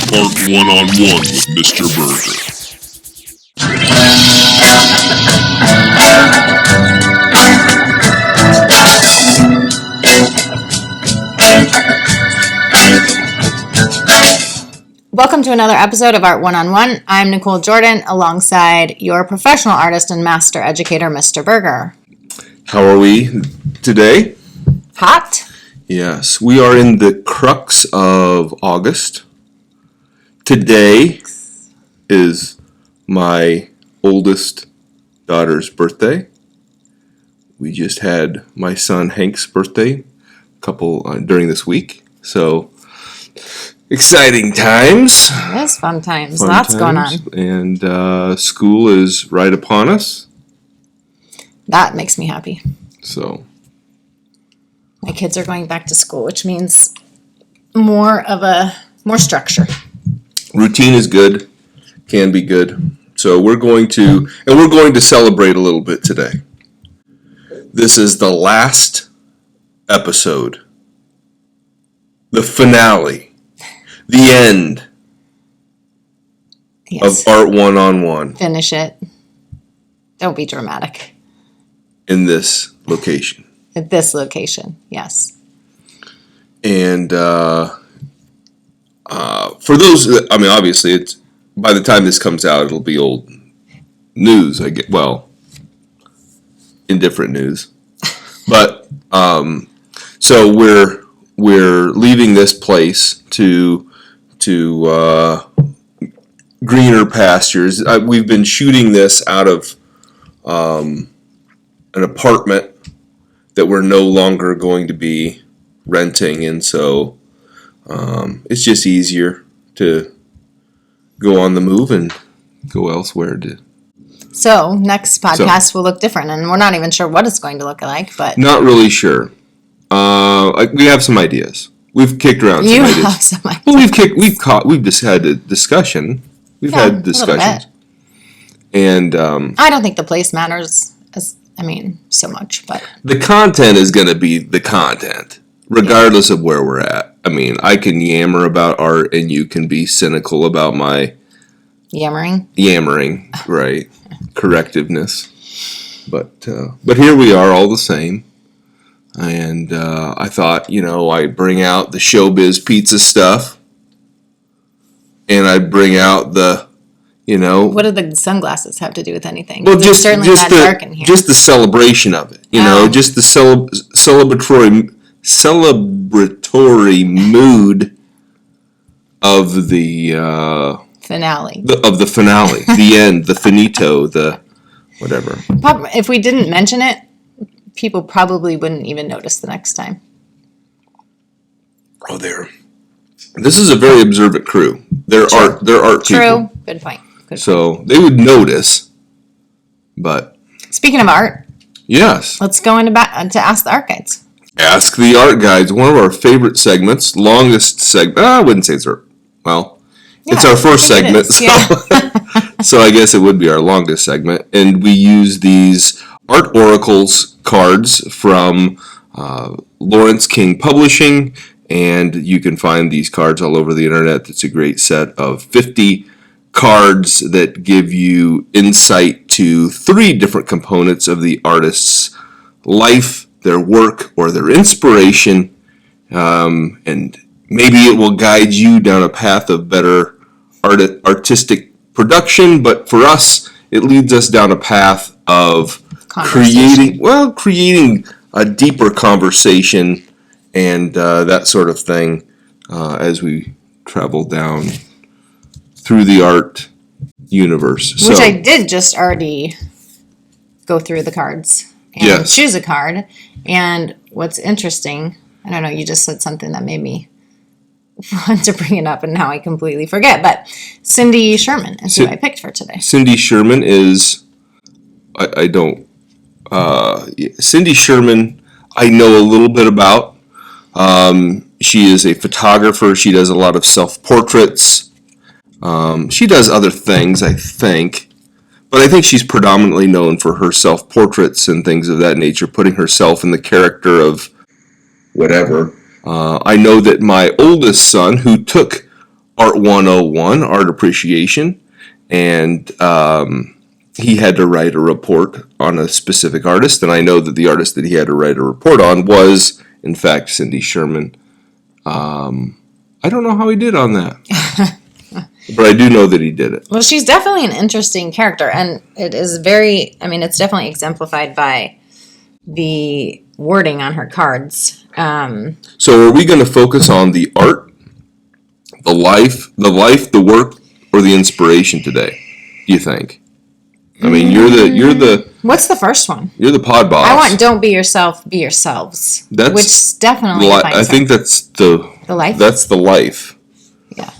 Part One-on-One with Mr. Burgher. Welcome to another episode of Art One-on-One. I'm Nichole Jordan, alongside your professional artist and master educator, Mr. Burgher. How are we today? Hot? Yes, we are in the crux of August. Today is my oldest daughter's birthday. We just had my son Hank's birthday during this week, so exciting times. It is fun times. Lots going on. And school is right upon us. That makes me happy. So my kids are going back to school, which means more structure. Routine is good, can be good. So we're going to celebrate a little bit today. This is the last episode, the finale, the end of Art One-on-One. Finish it. Don't be dramatic. In this location. At this location, yes. And for those, obviously, it's by the time this comes out, it'll be old news. Indifferent news. But so we're leaving this place to greener pastures. We've been shooting this out of an apartment that we're no longer going to be renting, and so it's just easier to go on the move and go elsewhere. So next podcast will look different, and we're not even sure what it's going to look like. But not really sure. We have some ideas. We've kicked around some ideas. You have some ideas. Well, we've just had a discussion. We've had discussions, and I don't think the place matters so much, but the content is going to be the content, regardless of where we're at. I can yammer about art, and you can be cynical about my yammering, right? Correctiveness, but here we are, all the same. And I thought, I'd bring out the showbiz pizza stuff, and I'd bring out the. What do the sunglasses have to do with anything? Well, it's certainly not dark in here. Just the celebration of it, just the celebratory mood of the finale. Of the finale, the end, the finito, the whatever. If we didn't mention it, people probably wouldn't even notice the next time. Oh, this is a very observant crew. They're art people. True. Good point. So they would notice, but... Speaking of art... Yes. Let's go into to Ask the Art Guides. Ask the Art Guides, one of our favorite segments, longest segment. I wouldn't say it's our... Well, it's our first segment, so I guess it would be our longest segment. And we use these Art Oracles cards from Lawrence King Publishing, and you can find these cards all over the internet. It's a great set of 50 cards that give you insight to 3 different components of the artist's life, their work, or their inspiration, and maybe it will guide you down a path of better artistic production, but for us, it leads us down a path of creating a deeper conversation and that sort of thing as we travel down through the art universe. Which I did just already go through the cards and choose a card. And what's interesting, I don't know, you just said something that made me want to bring it up, and now I completely forget. But Cindy Sherman is who I picked for today. Cindy Sherman is, Cindy Sherman I know a little bit about. She is a photographer. She does a lot of self-portraits. She does other things, I think, but I think she's predominantly known for her self-portraits and things of that nature, putting herself in the character of whatever. I know that my oldest son, who took Art 101, Art Appreciation, and he had to write a report on a specific artist, and I know that the artist that he had to write a report on was, in fact, Cindy Sherman. I don't know how he did on that. But I do know that he did it. Well, she's definitely an interesting character, and it is it's definitely exemplified by the wording on her cards. So are we going to focus on the art, the life, the work, or the inspiration today, do you think? I mean, you're the... What's the first one? You're the pod boss. I want don't be yourself, be yourselves. Which definitely I think that's the life? That's the life. Yeah.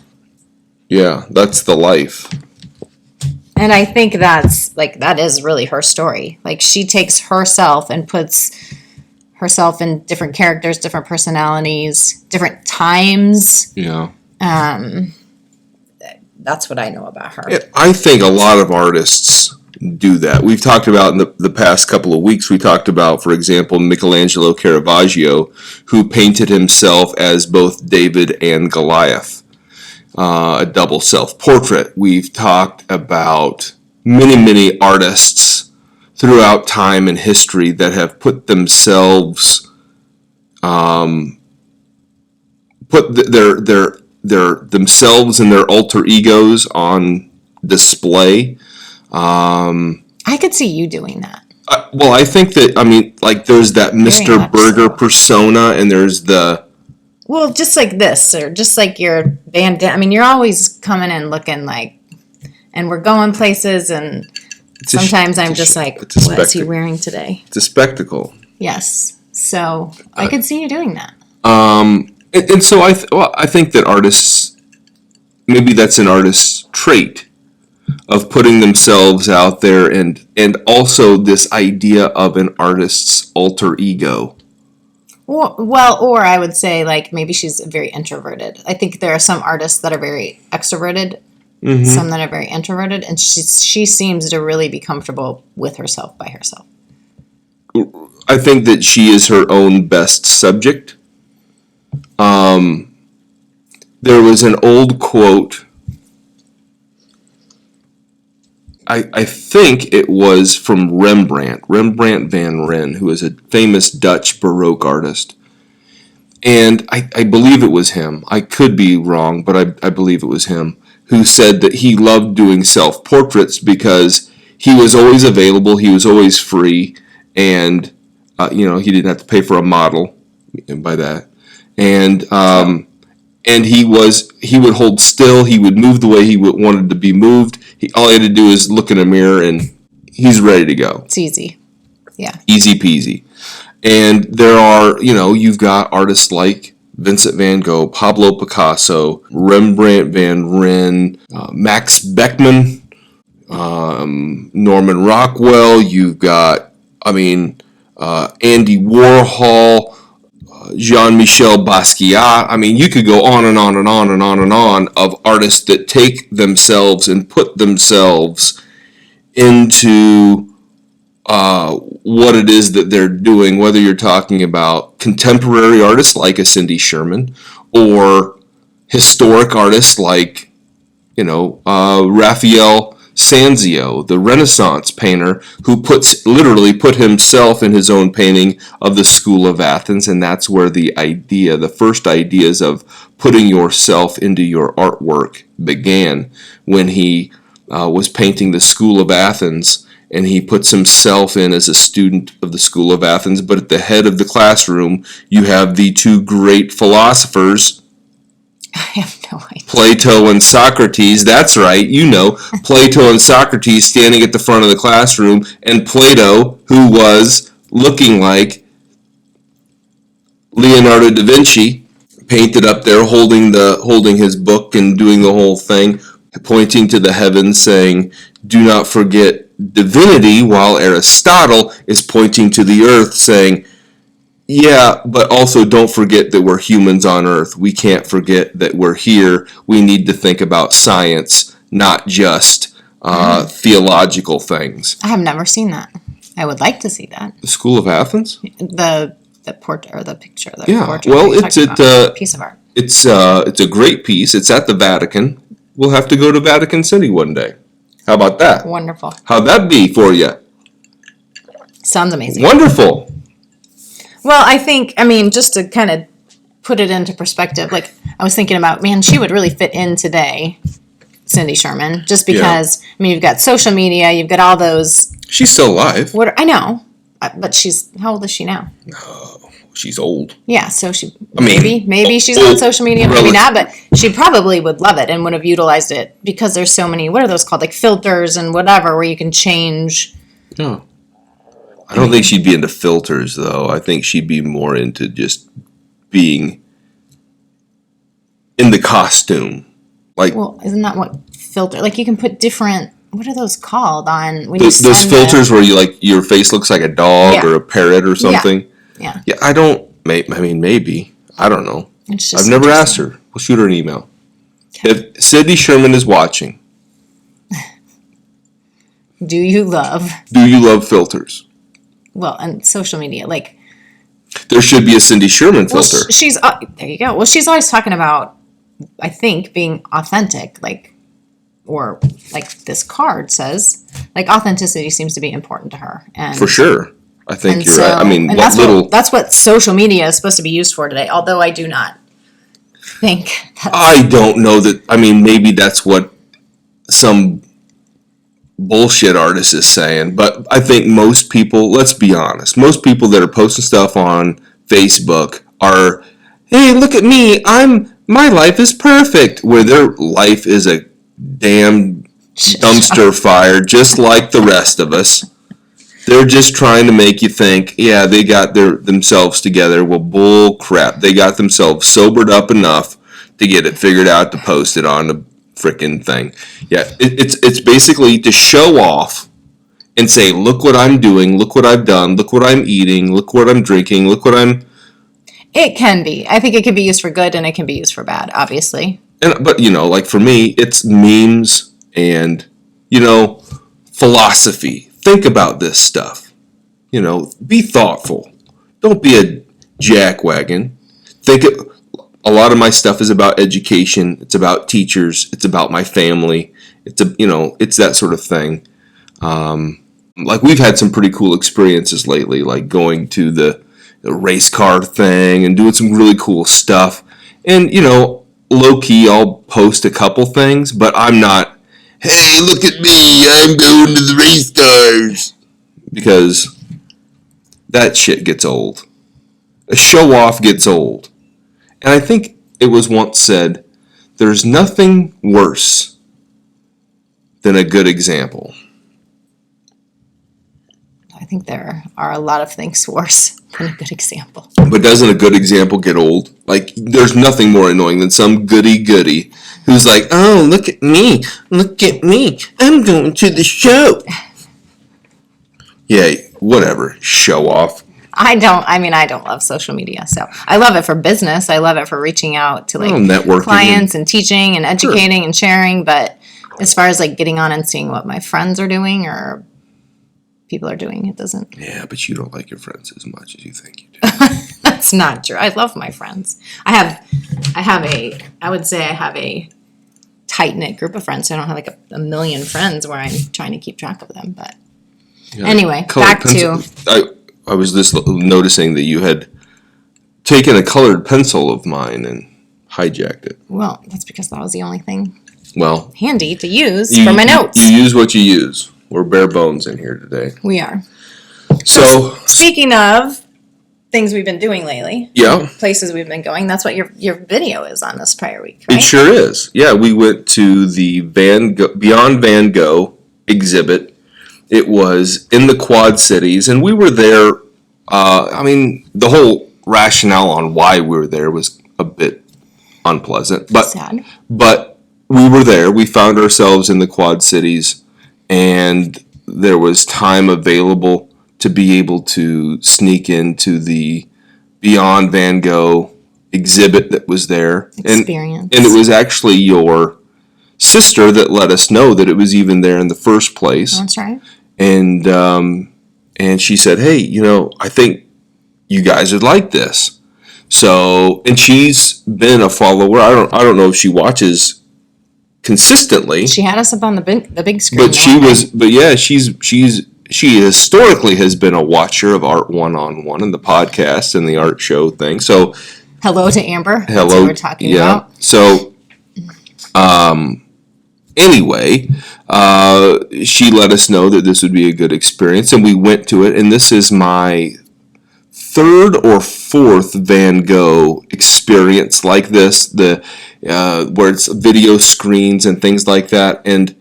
Yeah, that's the life. And I think that is really her story. Like, she takes herself and puts herself in different characters, different personalities, different times. Yeah. That's what I know about her. I think a lot of artists do that. We've talked about in the past couple of weeks, we talked about, for example, Michelangelo Caravaggio, who painted himself as both David and Goliath, a double self-portrait. We've talked about many artists throughout time and history that have put themselves, their themselves and their alter egos on display. I could see you doing that. Well, I think that, there's that Mr. Burgher persona, and there's the... Well, just like this, or just like your bandana. You're always coming in looking like... And we're going places, and sometimes I'm just like, what is he wearing today? It's a spectacle. Yes. So, I could see you doing that. And so I think that artists... Maybe that's an artist's trait of putting themselves out there, and also this idea of an artist's alter ego. Well, or I would say, like, maybe she's very introverted. I think there are some artists that are very extroverted, some that are very introverted, and she seems to really be comfortable with herself by herself. I think that she is her own best subject. There was an old quote, I think it was from Rembrandt van Rijn, who is a famous Dutch Baroque artist. And I believe it was him. I could be wrong, but I believe it was him, who said that he loved doing self-portraits because he was always available, he was always free, and he didn't have to pay for a model by that. And he would hold still, he would move the way he wanted to be moved. All he had to do is look in a mirror and he's ready to go. It's easy. Yeah. Easy peasy. And there are, you've got artists like Vincent van Gogh, Pablo Picasso, Rembrandt van Rijn, Max Beckmann, Norman Rockwell. You've got, Andy Warhol, Jean-Michel Basquiat. You could go on and on and on and on and on of artists that take themselves and put themselves into what it is that they're doing, whether you're talking about contemporary artists like a Cindy Sherman or historic artists like, Raphael Sanzio, the Renaissance painter, who literally put himself in his own painting of the School of Athens, and that's where the first ideas of putting yourself into your artwork began, when he was painting the School of Athens, and he puts himself in as a student of the School of Athens, but at the head of the classroom, you have the two great philosophers, I have no idea. Plato and Socrates. That's right, Plato and Socrates standing at the front of the classroom, and Plato, who was looking like Leonardo da Vinci, painted up there holding his book and doing the whole thing, pointing to the heavens, saying, "Do not forget divinity," while Aristotle is pointing to the earth, saying, "Yeah, but also don't forget that we're humans on Earth. We can't forget that we're here. We need to think about science, not just theological things." I have never seen that. I would like to see that. The School of Athens? The portrait or the picture. Yeah, well, it's a piece of art. It's a great piece. It's at the Vatican. We'll have to go to Vatican City one day. How about that? Wonderful. How'd that be for you? Sounds amazing. Wonderful. Well, I mean, just to kind of put it into perspective, like I was thinking about, man, she would really fit in today, Cindy Sherman, just because, I mean, you've got social media, you've got all those. She's still alive. I know, but how old is she now? She's old. Yeah, so maybe she's on social media, maybe not, but she probably would love it and would have utilized it because there's so many, what are those called, like filters and whatever, where you can change. No. I don't think she'd be into filters, though. I think she'd be more into just being in the costume. Like, well, isn't that what filter? Like, you can put different. What are those called on when those filters where you like your face looks like a dog or a parrot or something? Yeah. Yeah, I don't. I mean, maybe. I don't know. I've never asked her. We'll shoot her an email. Okay. If Cindy Sherman is watching, do you love filters? Well, and social media, like there should be a Cindy Sherman filter. Well, she's there. You go. Well, she's always talking about, I think, being authentic, or like this card says, like authenticity seems to be important to her. And for sure, I think you're right. I mean, that's what social media is supposed to be used for today. Although I do not think. I don't know that. I mean, maybe that's what some bullshit artist is saying, but I think most people, let's be honest, most people that are posting stuff on Facebook are, hey, look at me, my life is perfect, where their life is a damn dumpster fire, just like the rest of us. They're just trying to make you think, yeah, they got themselves together. Well, bull crap. They got themselves sobered up enough to get it figured out to post it on the frickin' thing. Yeah, it's basically to show off and say, look what I'm doing, look what I've done, look what I'm eating, look what I'm drinking, look what I'm... It can be. I think it can be used for good and it can be used for bad, obviously. But, like for me, it's memes and, philosophy. Think about this stuff. Be thoughtful. Don't be a jackwagon. A lot of my stuff is about education. It's about teachers. It's about my family. It's that sort of thing. Like we've had some pretty cool experiences lately, like going to the race car thing and doing some really cool stuff. And, low key, I'll post a couple things, but I'm not, hey, look at me, I'm going to the race cars. Because that shit gets old. A show off gets old. And I think it was once said, there's nothing worse than a good example. I think there are a lot of things worse than a good example. But doesn't a good example get old? Like, there's nothing more annoying than some goody-goody who's like, oh, look at me, I'm going to the show. Yeah, whatever, show off. I don't love social media, so I love it for business. I love it for reaching out to networking clients and teaching and educating and sharing. But as far as getting on and seeing what my friends are doing or people are doing, it doesn't. Yeah, but you don't like your friends as much as you think you do. That's not true. I love my friends. I would say I have a tight-knit group of friends. So I don't have a million friends where I'm trying to keep track of them. But anyway, back to... I was just noticing that you had taken a colored pencil of mine and hijacked it. Well, that's because that was the only thing handy to use for my notes. You use what you use. We're bare bones in here today. We are. So speaking of things we've been doing lately, places we've been going, that's what your video is on this prior week, right? It sure is. Yeah, we went to the Beyond Van Gogh exhibit. It was in the Quad Cities, and we were there. The whole rationale on why we were there was a bit unpleasant, but sad. But we were there. We found ourselves in the Quad Cities, and there was time available to be able to sneak into the Beyond Van Gogh exhibit that was there. Experience. And it was actually your sister that let us know that it was even there in the first place. That's right. And she said, hey, I think you guys would like this. So, and she's been a follower. I don't know if she watches consistently. She had us up on the big screen. But she historically has been a watcher of Art One-on-One and the podcast and the art show thing. So, hello to Amber. Hello. That's what we're talking about. So, anyway, she let us know that this would be a good experience, and we went to it. And this is my third or fourth Van Gogh experience like this, where it's video screens and things like that. And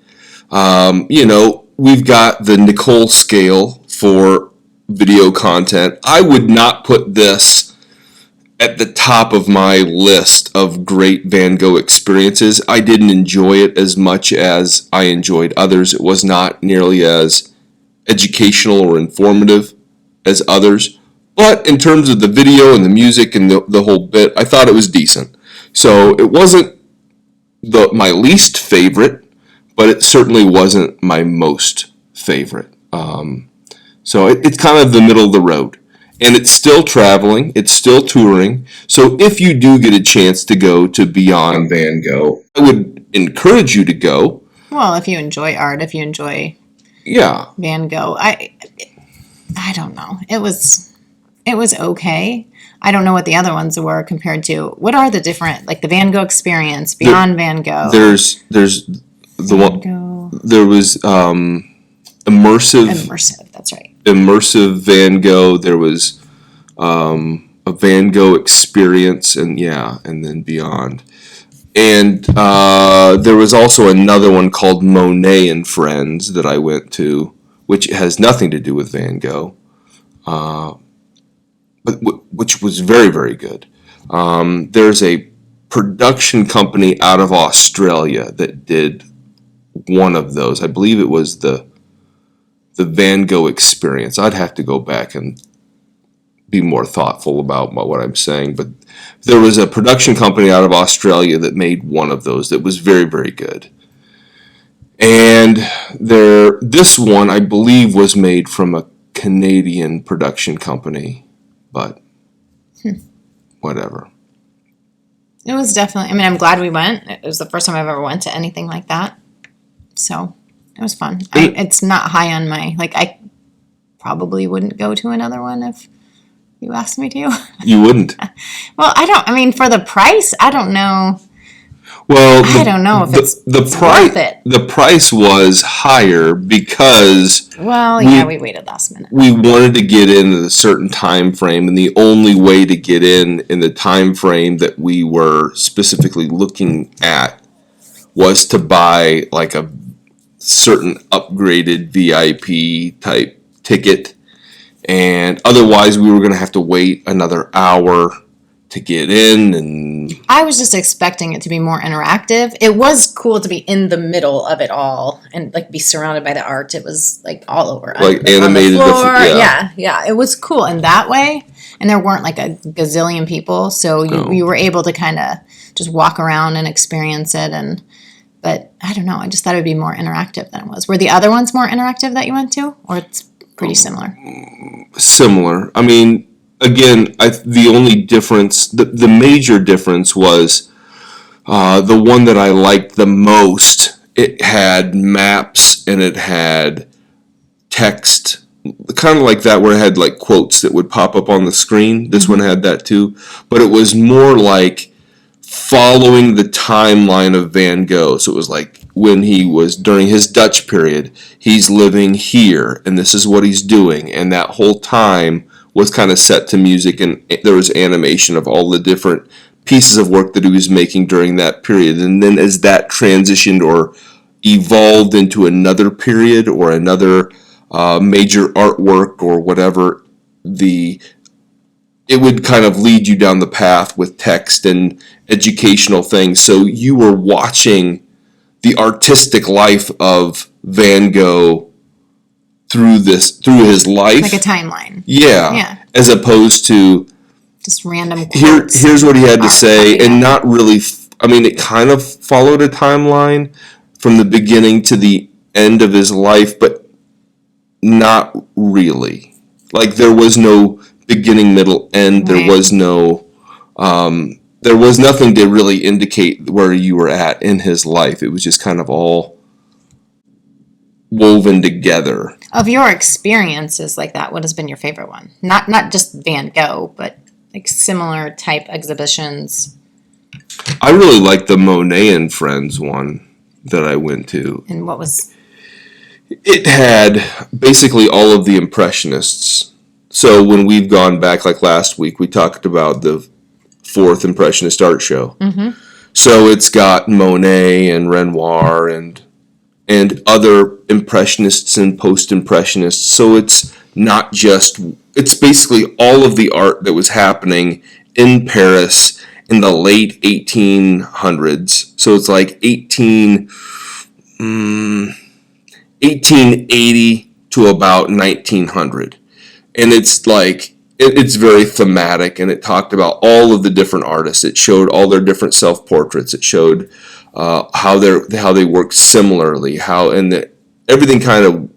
we've got the Nichole scale for video content. I would not put this at the top of my list of great Van Gogh experiences. I didn't enjoy it as much as I enjoyed others. It was not nearly as educational or informative as others. But in terms of the video and the music and the whole bit, I thought it was decent. So it wasn't my least favorite, but it certainly wasn't my most favorite. So it's kind of the middle of the road. And it's still traveling, it's still touring. So if you do get a chance to go to Beyond Van Gogh, I would encourage you to go. Well, if you enjoy art, if you enjoy Van Gogh, I don't know. It was okay. I don't know what the other ones were compared to. What are the different, like the Van Gogh experience, Beyond Van Gogh? There's the one. Gogh. There was immersive. That's right. Immersive Van Gogh. There was a Van Gogh experience, and then Beyond. And there was also another one called Monet and Friends that I went to, which has nothing to do with Van Gogh. But which was very, very good. There's a production company out of Australia that did one of those. I believe it was the Van Gogh experience. I'd have to go back and be more thoughtful about what I'm saying. But there was a production company out of Australia that made one of those that was very, very good. And this one, I believe, was made from a Canadian production company. But whatever. It was definitely, I'm glad we went. It was the first time I've ever went to anything like that. So it was fun. It's not high on my, I probably wouldn't go to another one if you asked me to. You wouldn't? Well, for the price, I don't know. Well, I don't know if it's price. Worth it. The price was higher because we waited last minute. We wanted to get in at a certain time frame, and the only way to get in the time frame that we were specifically looking at was to buy a certain upgraded VIP type ticket, and otherwise we were going to have to wait another hour to get in. And I was just expecting it to be more interactive. It was cool to be in the middle of it all and be surrounded by the art. It was all over, animated. On the floor. Yeah. It was cool in that way, and there weren't a gazillion people, so you were able to kind of just walk around and experience it. But I don't know. I just thought it would be more interactive than it was. Were the other ones more interactive that you went to, or it's pretty similar? Similar. Again, the only difference, the major difference was the one that I liked the most. It had maps and it had text, kind of like that, where it had quotes that would pop up on the screen. This one had that too, but it was more following the timeline of Van Gogh. So it was when he was during his Dutch period, he's living here, and this is what he's doing, and that whole time was kind of set to music, and there was animation of all the different pieces of work that he was making during that period. And then as that transitioned or evolved into another period or another major artwork or whatever, it would kind of lead you down the path with text and educational things. So you were watching the artistic life of Van Gogh through his life, like a timeline. Yeah. As opposed to just random quotes. Here's what he had to say, and not really. It kind of followed a timeline from the beginning to the end of his life, but not really. There was no beginning, middle, end. There was no There was nothing to really indicate where you were at in his life. It was just kind of all woven together. Of your experiences like that, what has been your favorite one? Not just Van Gogh, but like similar type exhibitions. I really liked the Monet and Friends one that I went to. And what was... It had basically all of the Impressionists. So when we've gone back, like last week, we talked about the 4th Impressionist art show. Mm-hmm. So it's got Monet and Renoir and other Impressionists and Post-Impressionists. So it's not just... It's basically all of the art that was happening in Paris in the late 1800s. So it's like 1880 to about 1900. And it's like, it's very thematic, and it talked about all of the different artists. It showed all their different self-portraits. It showed how they worked similarly, everything kind of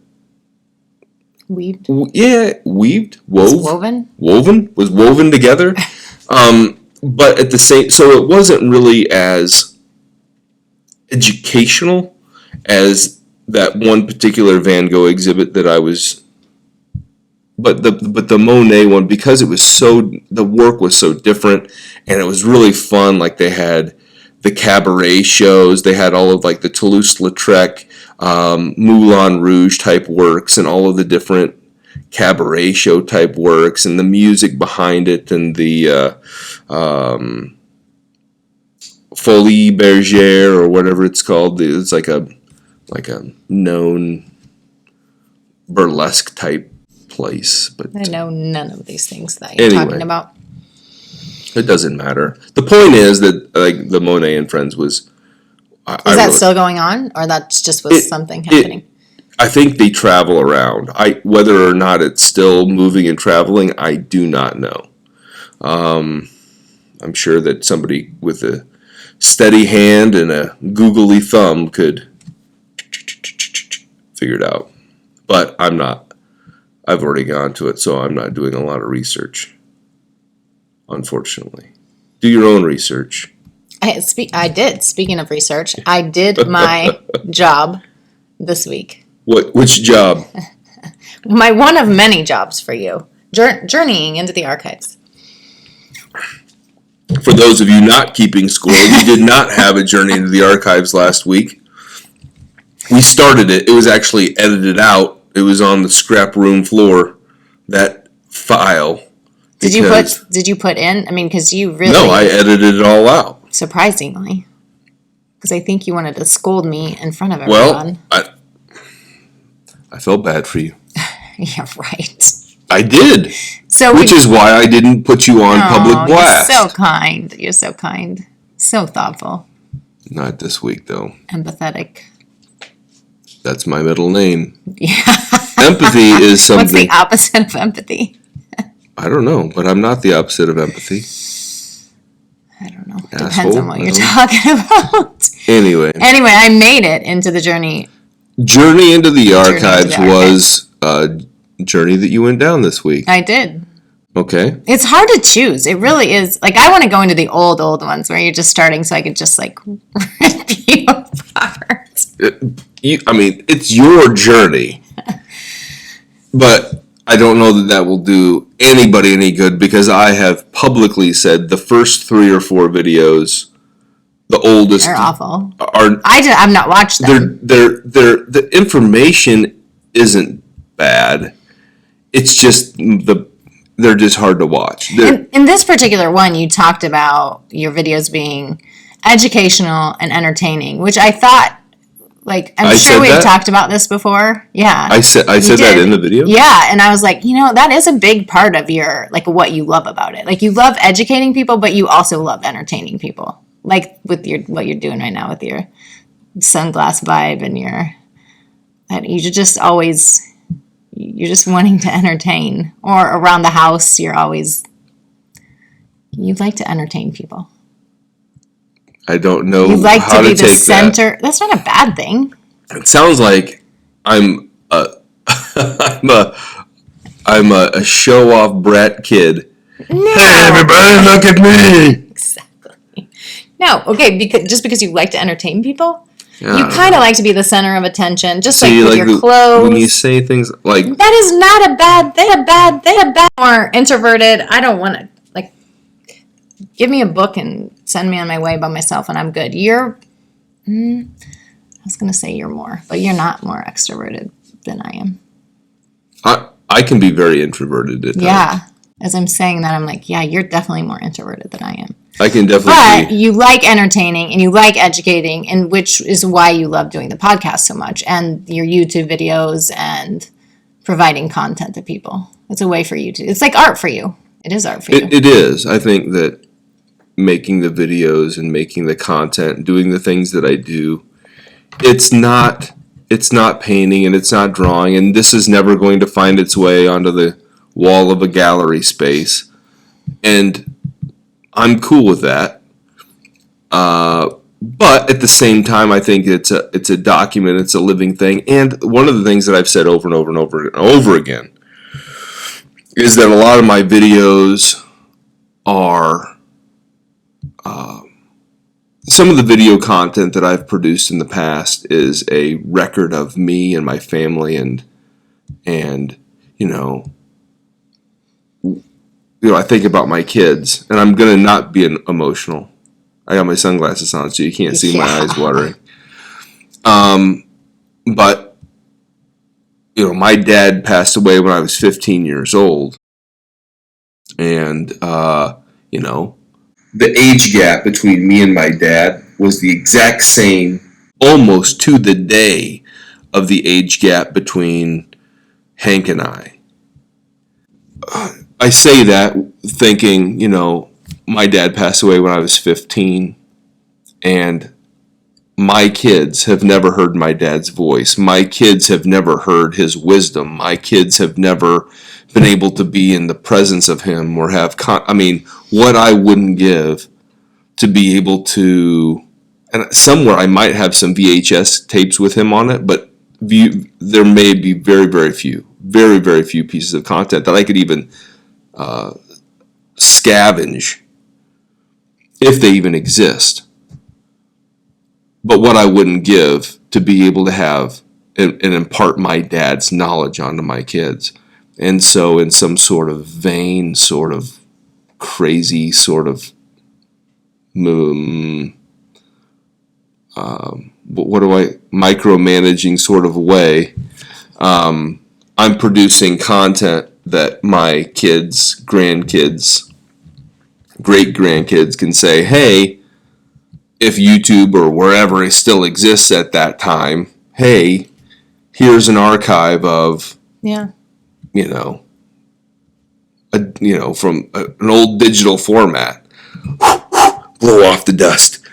weaved. Weaved, was woven together. But at the same, so it wasn't really as educational as that one particular Van Gogh exhibit that I was. But the Monet one, because the work was so different, and it was really fun. Like they had the cabaret shows, they had all of like the Toulouse-Lautrec, Moulin Rouge type works, and all of the different cabaret show type works, and the music behind it, and the Folie Bergère or whatever it's called. It's like a known burlesque type place. But I know none of these things that you're talking about. It doesn't matter. The point is that like the Monet and Friends was. Is that still going on, or that just was something happening? I think they travel around. Whether or not it's still moving and traveling, I do not know. I'm sure that somebody with a steady hand and a googly thumb could figure it out. But I'm not. I've already gone to it, so I'm not doing a lot of research, unfortunately. Do your own research. I did. Speaking of research, I did my job this week. Which job? My one of many jobs for you. Journeying into the archives. For those of you not keeping score, we did not have a journey into the archives last week. We started it. It was actually edited out. It was on the scrap room floor, that file. Did you put in? I mean, because you really... No, I edited it all out. Surprisingly. Because I think you wanted to scold me in front of everyone. Well, I felt bad for you. Yeah, right. I did. Which is why I didn't put you on public blast. You're so kind. You're so kind. So thoughtful. Not this week, though. Empathetic. That's my middle name. Yeah. Empathy is something... What's the opposite of empathy? I don't know, but I'm not the opposite of empathy. I don't know. Depends on what you're talking about. Anyway, I made it into the journey. Journey into the archives was a journey that you went down this week. I did. Okay. It's hard to choose. It really is. Like, I want to go into the old ones where you're just starting so I could just, like, rip you apart. It's your journey. But I don't know that will do anybody any good, because I have publicly said the first 3 or 4 videos, the oldest... They're awful. I've not watched them. The information isn't bad. It's just they're just hard to watch. In this particular one, you talked about your videos being educational and entertaining, which I thought, like, I'm sure we've talked about this before. Yeah. I said that in the video? Yeah, and I was like, that is a big part of your, like, what you love about it. Like, you love educating people, but you also love entertaining people. Like, with what you're doing right now with your sunglass vibe and you're just wanting to entertain. Or around the house, you like to entertain people. I don't know you like how to be to the take center. that. That's not a bad thing. It sounds like I'm a show off brat kid No. Hey, everybody, look at me. Exactly. No, okay, just because you like to entertain people, Yeah, you kind of like to be the center of attention, just See, like with your clothes. When you say things like... That is not a bad, or introverted. I don't want to, like, give me a book and send me on my way by myself and I'm good. I was going to say you're more, but you're not more extroverted than I am. I can be very introverted at times. Yeah. As I'm saying that, I'm like, yeah, you're definitely more introverted than I am. I can definitely But you like entertaining and you like educating, and which is why you love doing the podcast so much and your YouTube videos and providing content to people. It's a way for you to, it's like art for you. It is art for you. It is. I think that making the videos and making the content, doing the things that I do, it's not painting and it's not drawing, and this is never going to find its way onto the wall of a gallery space. And I'm cool with that. But at the same time, I think it's a document, it's a living thing. And one of the things that I've said over and over and over and over again is that a lot of my videos are some of the video content that I've produced in the past is a record of me and my family and I think about my kids, and I'm gonna not be emotional. I got my sunglasses on, so you can't see my eyes watering. But my dad passed away when I was 15 years old, and the age gap between me and my dad was the exact same, almost to the day, of the age gap between Hank and I. I say that thinking, my dad passed away when I was 15, and my kids have never heard my dad's voice. My kids have never heard his wisdom. My kids have never been able to be in the presence of him or have, what I wouldn't give to be able to, and somewhere I might have some VHS tapes with him on it, but there may be very, very few pieces of content that I could even scavenge, if they even exist. But what I wouldn't give to be able to have and impart my dad's knowledge onto my kids. And so in some sort of vain, sort of crazy, sort of micromanaging sort of way, I'm producing content that my kids, grandkids, great-grandkids can say, hey, if YouTube or wherever it still exists at that time, hey, here's an archive of, from an old digital format. Blow off the dust.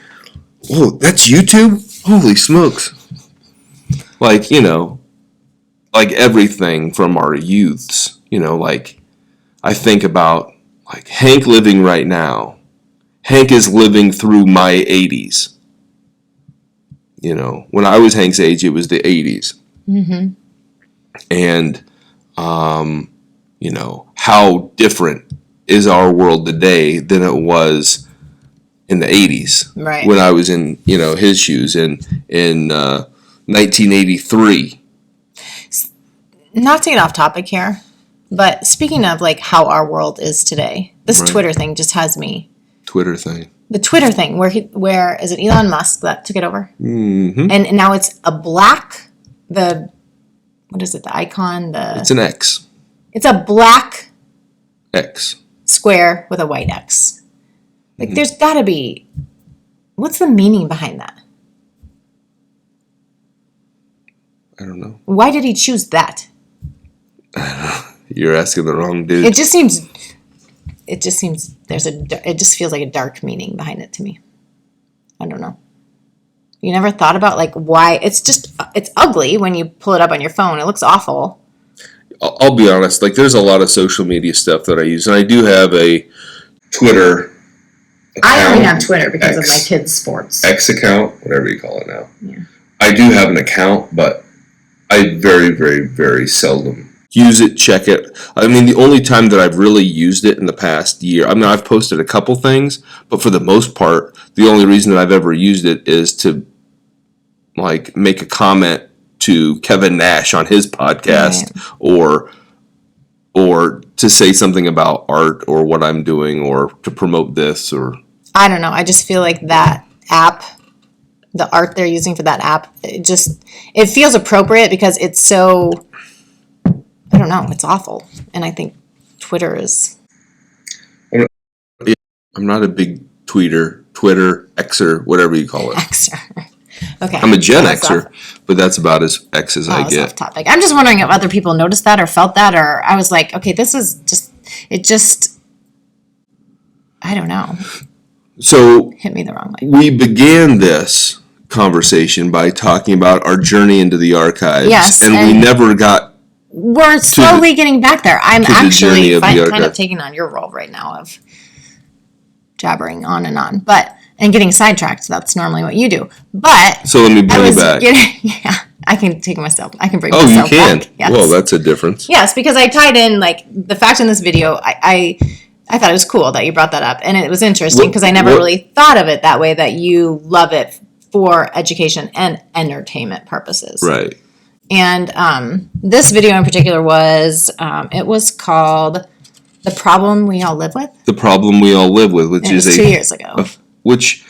Oh, that's YouTube? Holy smokes. Like everything from our youths, I think about, Hank living right now. Hank is living through my 80s. When I was Hank's age, it was the 80s. Mm-hmm. And, how different is our world today than it was in the 80s. Right. When I was in, his shoes in 1983. Not to get off topic here, but speaking of how our world is today, this right. Twitter thing just has me. Twitter thing. The Twitter thing, where is it Elon Musk that took it over? Mm-hmm. And now it's a black, what is it, the icon? It's an X. It's a black X. Square with a white X. There's got to be, what's the meaning behind that? I don't know. Why did he choose that? You're asking the wrong dude. It just seems it just feels like a dark meaning behind it to me. I don't know. You never thought about why? It's ugly when you pull it up on your phone. It looks awful. I'll be honest. There's a lot of social media stuff that I use, and I do have a Twitter account. I only have Twitter because of my kids' sports. X account, whatever you call it now. Yeah. I do have an account, but I very, very, very seldom use it, check it. I mean, the only time that I've really used it in the past year, I mean, I've posted a couple things, but for the most part, the only reason that I've ever used it is to, like, make a comment to Kevin Nash on his podcast, right, or to say something about art or what I'm doing, or to promote this, or... I don't know. I just feel like that app, the art they're using for that app, it feels appropriate because it's so, I don't know, it's awful. And I think Twitter is... I'm not a big Twitter, Xer, whatever you call it. Xer. Okay. I'm a Gen Xer, but that's about as X as I get. Off topic. I'm just wondering if other people noticed that or felt that, or I was like, okay, this is just, I don't know. So hit me the wrong way. We began this conversation by talking about our journey into the archives. Yes. And we never got... We're slowly getting back there. I'm actually kind of taking on your role right now of jabbering on and on, and getting sidetracked. That's normally what you do. But so let me bring you back. I can take myself. I can bring myself back. Oh, you can? Back. Yes. Well, that's a difference. Yes, because I tied in, like, the fact in this video, I thought it was cool that you brought that up. And it was interesting because I never really thought of it that way, that you love it for education and entertainment purposes. Right. And this video in particular was, it was called The Problem We All Live With. The Problem We All Live With, which is 2 years ago. Which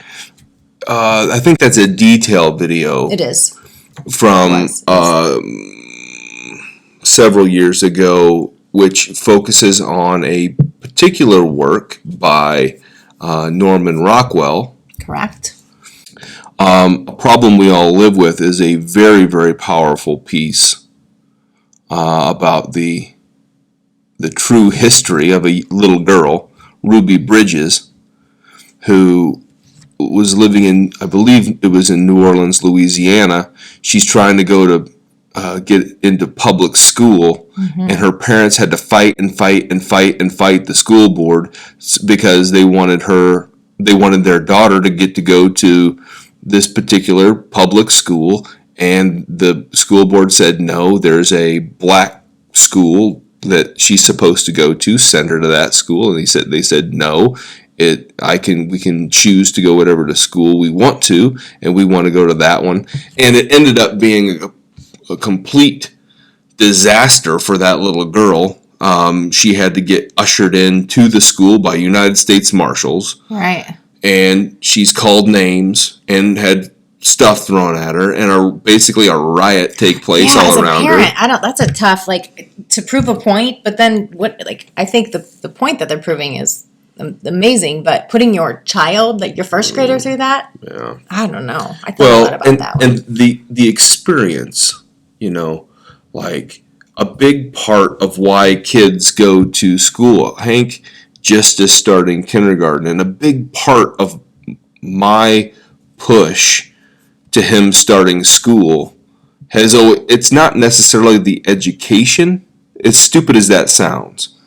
I think that's a detailed video. It is. From several years ago, which focuses on a particular work by Norman Rockwell. Correct. A Problem We All Live With is a very, very powerful piece about the true history of a little girl, Ruby Bridges, who was living in, I believe it was in New Orleans, Louisiana. She's trying to go to get into public school, and her parents had to fight the school board because they wanted their daughter to go to this particular public school, and the school board said, no, there's a black school that she's supposed to go to, send her to that school. And they said no, we can choose to go whatever to school we want to, and we want to go to that one. And it ended up being a complete disaster for that little girl. She had to get ushered into the school by United States Marshals. Right. And she's called names and had stuff thrown at her, and basically a riot take place all around her. That's a tough, to prove a point, but then I think the point that they're proving is amazing, but putting your child, your first grader, through that, I don't know. I thought a lot about that one. And the experience, a big part of why kids go to school. Hank just is starting kindergarten, and a big part of my push to him starting school it's not necessarily the education, as stupid as that sounds.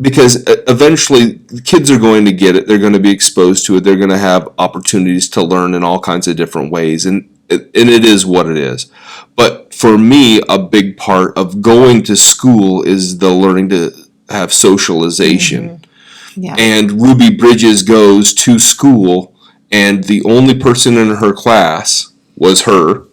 Because eventually kids are going to get it, they're going to be exposed to it, they're going to have opportunities to learn in all kinds of different ways, and it is what it is. But for me, a big part of going to school is the learning to have socialization. Yeah. And Ruby Bridges goes to school, and the only person in her class was her.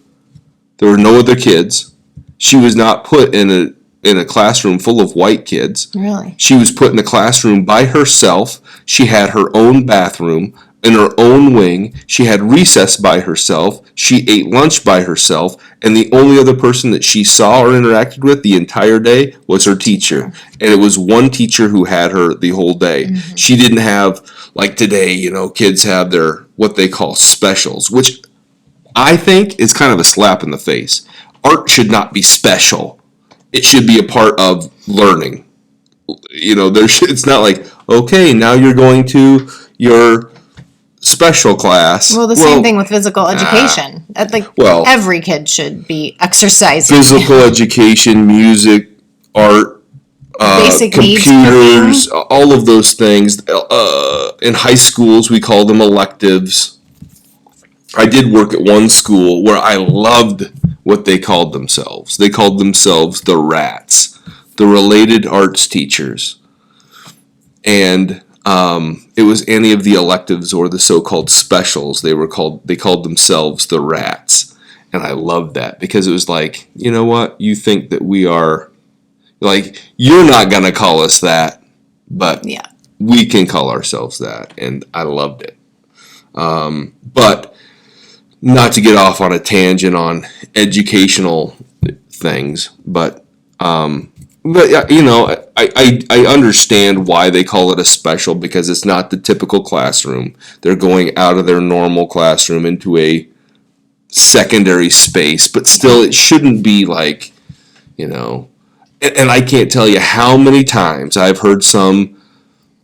There were no other kids. She was not put in a classroom full of white kids. Really? She was put in a classroom by herself. She had her own bathroom in her own wing. She had recess by herself. She ate lunch by herself. And the only other person that she saw or interacted with the entire day was her teacher. And it was one teacher who had her the whole day. Mm-hmm. She didn't have, like today, kids have their, what they call specials, which I think is kind of a slap in the face. Art should not be special. It should be a part of learning. It's not like, okay, now you're going to your special class. Well, same thing with physical education. Every kid should be exercising. Physical education, music, art, basic computers, all of those things. In high schools, we call them electives. I did work at one school where I loved what they called themselves. They called themselves the Rats, the Related Arts Teachers. And it was any of the electives or the so-called specials. They called themselves the Rats. And I loved that because it was like, you know what? You think that we are, like, you're not going to call us that, but we can call ourselves that. And I loved it. But not to get off on a tangent on educational things, but you know, I understand why they call it a special, because it's not the typical classroom. They're going out of their normal classroom into a secondary space, but still it shouldn't be like, you know, and I can't tell you how many times I've heard some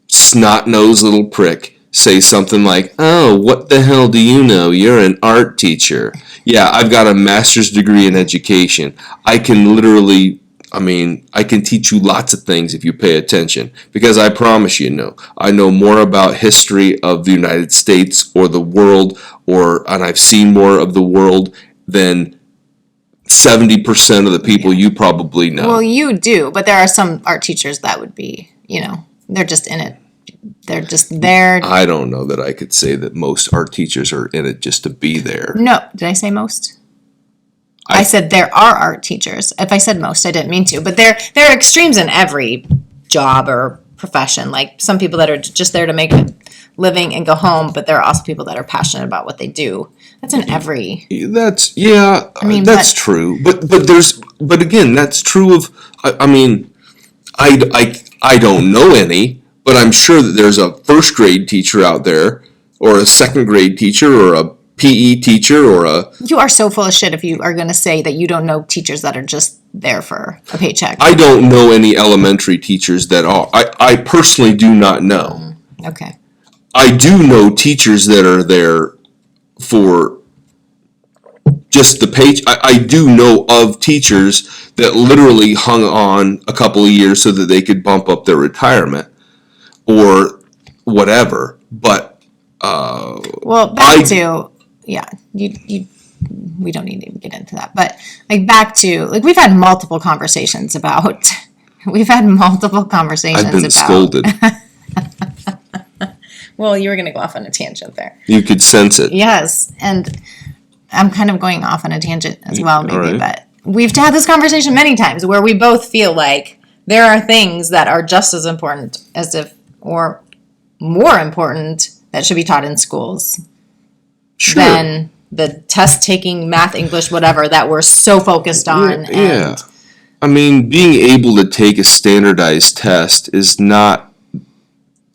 snot-nosed little prick say something like, oh, what the hell do you know? You're an art teacher. Yeah, I've got a master's degree in education. I can literally, I can teach you lots of things if you pay attention, because I promise you, I know more about history of the United States or the world, and I've seen more of the world than 70% of the people you probably know. Well, you do, but there are some art teachers that would be, they're just in it. They're just there. I don't know that I could say that most art teachers are in it just to be there. No, did I say most? I said there are art teachers. If I said most, I didn't mean to. But there are extremes in every job or profession. Like some people that are just there to make a living and go home, but there are also people that are passionate about what they do. That's in every. That's true. But again, that's true of. I don't know any. But I'm sure that there's a first grade teacher out there, or a second grade teacher, or a PE teacher, or a... You are so full of shit if you are going to say that you don't know teachers that are just there for a paycheck. I don't know any elementary teachers that are. I personally do not know. Okay. I do know teachers that are there for just the page. I do know of teachers that literally hung on a couple of years so that they could bump up their retirement. Or whatever, but we don't need to even get into that. But back to we've had multiple conversations about. I've been scolded. Well, you were going to go off on a tangent there. You could sense it. Yes, and I'm kind of going off on a tangent as well, maybe. Right. But we've had this conversation many times where we both feel like there are things that are just as important or more important that should be taught in schools than the test-taking, math, English, whatever, that we're so focused on. Yeah. Being able to take a standardized test is not,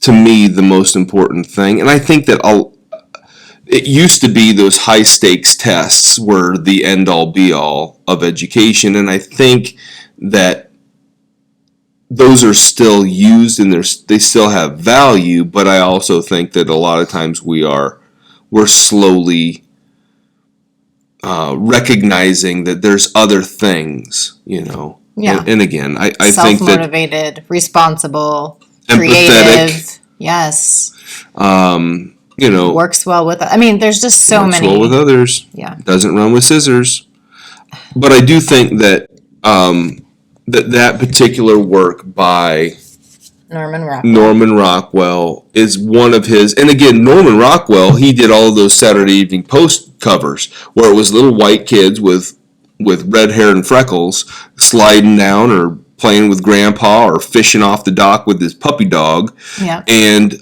to me, the most important thing. And I think that it used to be those high-stakes tests were the end-all, be-all of education. And I think that those are still used and they still have value, but I also think that a lot of times we're slowly recognizing that there's other things, Yeah. And again, I think that self-motivated, responsible, empathetic, creative, yes. Works well with. There's just so many. Works well with others. Yeah. Doesn't run with scissors. But I do think that. That particular work by Norman Rockwell is one of his, and again, Norman Rockwell, he did all of those Saturday Evening Post covers where it was little white kids with red hair and freckles sliding down or playing with grandpa or fishing off the dock with his puppy dog. Yeah. And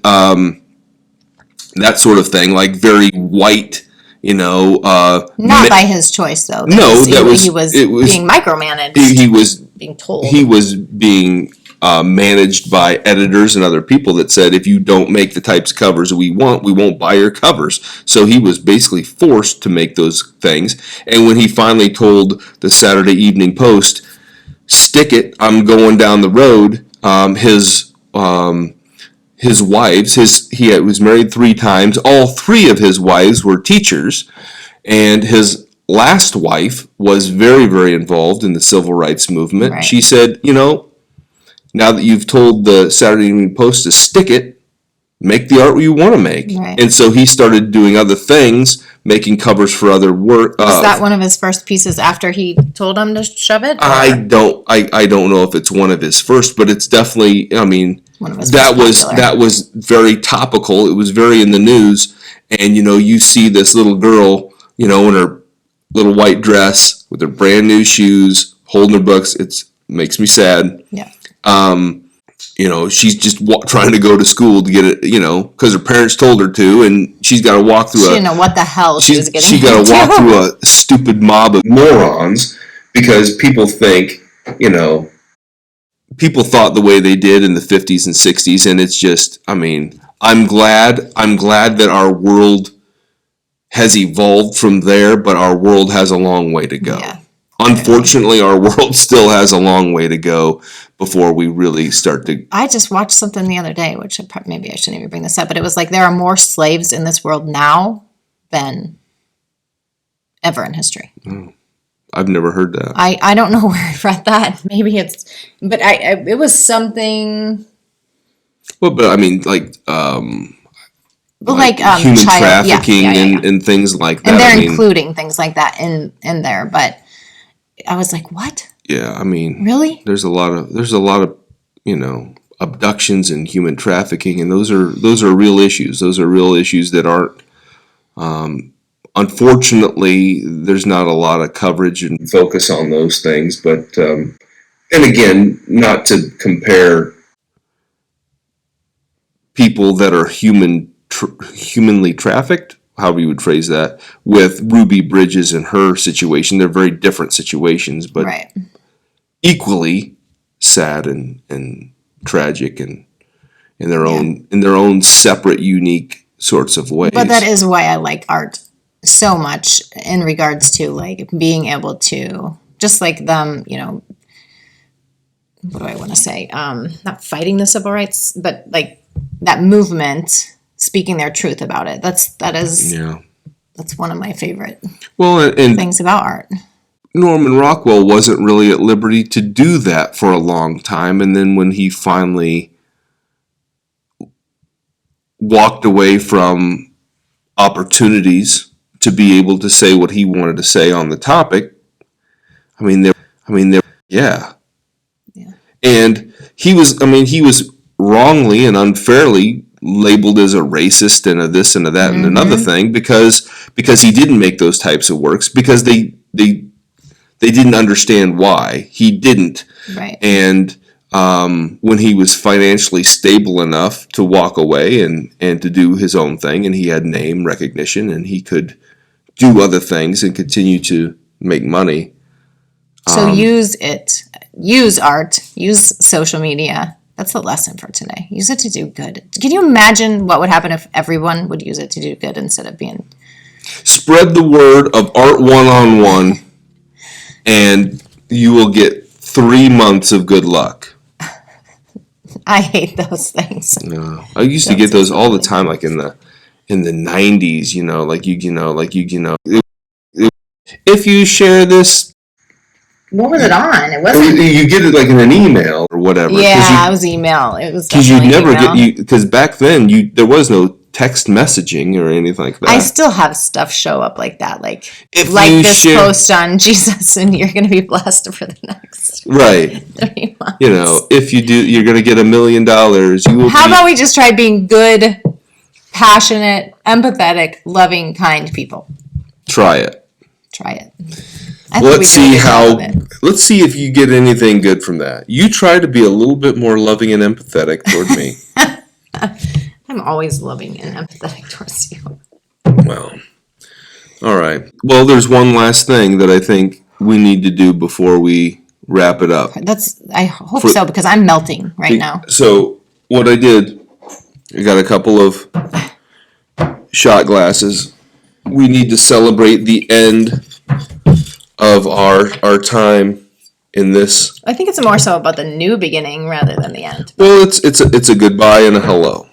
that sort of thing, like very white. Not by his choice though. He was being micromanaged. He was being told. He was being managed by editors and other people that said, if you don't make the types of covers we want, we won't buy your covers. So he was basically forced to make those things. And when he finally told the Saturday Evening Post, stick it, I'm going down the road, his wives, he was married 3 times. All 3 of his wives were teachers, and his last wife was very, very involved in the civil rights movement. Right. She said, now that you've told the Saturday Evening Post to stick it, make the art you want to make. Right. And so he started doing other things, making covers for other work. Was that one of his first pieces after he told him to shove it? Or? I don't know if it's one of his first, but it's definitely. I mean, that was very topical. It was very in the news, and you see this little girl, in her little white dress with her brand new shoes, holding her books. It makes me sad. Yeah. She's just trying to go to school to get it, because her parents told her to, and she's got to walk through she didn't know what the hell she was getting She got to walk through a stupid mob of morons because people think, people thought the way they did in the 50s and 60s, and it's just, I mean, I'm glad that our world has evolved from there, but our world has a long way to go. Yeah. Unfortunately, our world still has a long way to go before we really start to... I just watched something the other day, which maybe I shouldn't even bring this up, but it was like there are more slaves in this world now than ever in history. Oh, I've never heard that. I don't know where I read that. Maybe it's... But it was something... Well, but I mean, like human trafficking and things like that. And they're including things like that in there, but... I was like, what? Yeah, I mean, really? There's a lot of abductions and human trafficking, and those are real issues. Those are real issues that aren't. Unfortunately, there's not a lot of coverage and focus on those things. But and again, not to compare people that are humanly trafficked, however you would phrase that, with Ruby Bridges and her situation. They're very different situations, but equally sad and tragic and in their own separate, unique sorts of ways. But that is why I like art so much in regards to like being able to, just like them, what do I want to say? Not fighting the civil rights, but like that movement speaking their truth about it. That's one of my favorite things about art. Norman Rockwell wasn't really at liberty to do that for a long time, and then when he finally walked away from opportunities to be able to say what he wanted to say on the topic, yeah. And he was wrongly and unfairly labeled as a racist and a this and a that and another thing because he didn't make those types of works, because they didn't understand why he didn't. Right. And when he was financially stable enough to walk away and to do his own thing, and he had name recognition and he could do other things and continue to make money. So use art, use social media. That's the lesson for today. Use it to do good. Can you imagine what would happen if everyone would use it to do good instead of being... Spread the word of Art 101, and you will get 3 months of good luck. I hate those things. No, I used to get those all the time, like in the 90s. If you share this. What was it on? It wasn't. You get it like in an email or whatever. Yeah, it was email. It was because you never because back then there was no text messaging or anything like that. I still have stuff show up like that, like this post on Jesus, and you're going to be blessed for the next 3 months. If you do, you're going to get $1 million. How about we just try being good, passionate, empathetic, loving, kind people? Try it. Let's see if you get anything good from that. You try to be a little bit more loving and empathetic toward me. I'm always loving and empathetic towards you. Well, all right. Well, there's one last thing that I think we need to do before we wrap it up. I hope so, because I'm melting right now. So what I did, I got a couple of shot glasses. We need to celebrate the end of our time in this. I think it's more so about the new beginning rather than the end. Well, it's a goodbye and a hello.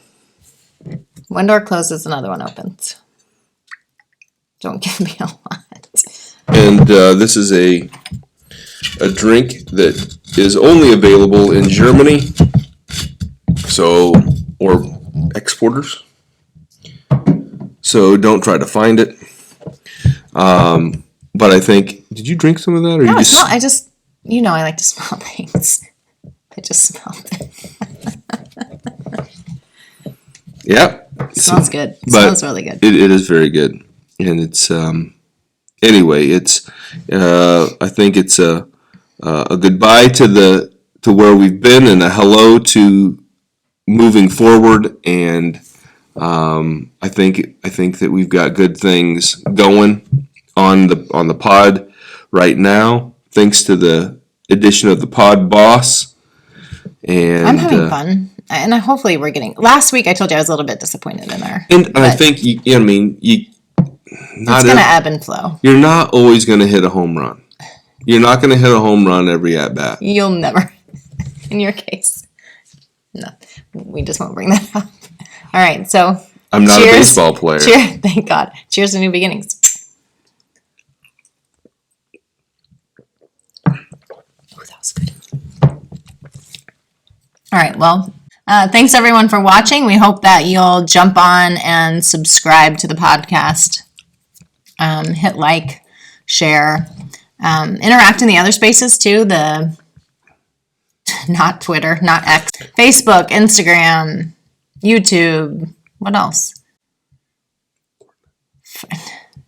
One door closes, another one opens. Don't give me a lot. And this is a drink that is only available in Germany, or exporters. So don't try to find it. But I think, did you drink some of that? Or No, you just... I just, I like to smell things. I just smelled it. Yeah. It smells good. It smells really good. It is very good. And it's, anyway, it's, I think it's a goodbye to where we've been and a hello to moving forward. And, I think that we've got good things going on the pod right now, thanks to the addition of the pod boss. And I'm having fun, and hopefully we're getting. Last week I told you I was a little bit disappointed in her, and I think it's going to ebb and flow. You're not always going to hit a home run. You're not going to hit a home run every at bat. You'll never, in your case. No, we just won't bring that up. All right, so I'm not a baseball player. Thank God. Cheers to new beginnings. Oh, that was good. All right, well, thanks everyone for watching. We hope that you'll jump on and subscribe to the podcast. Hit like, share, interact in the other spaces too. Not Twitter, not X, Facebook, Instagram, YouTube. What else?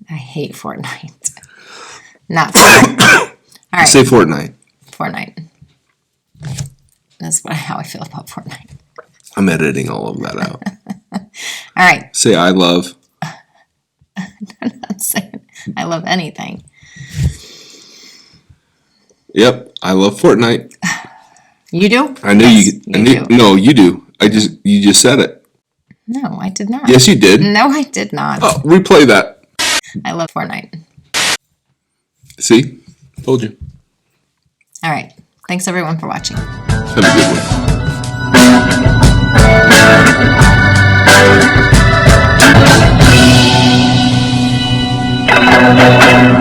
I hate Fortnite. Not Fortnite. All right. Say Fortnite. Fortnite. That's how I feel about Fortnite. I'm editing all of that out. All right. Say I love. I'm not saying I love anything. Yep, I love Fortnite. You do? I knew yes, you. No, you do. You just said it. No, I did not. Yes, you did. No, I did not. Oh, replay that. I love Fortnite. See? Told you. All right. Thanks everyone for watching. Have a good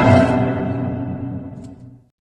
one.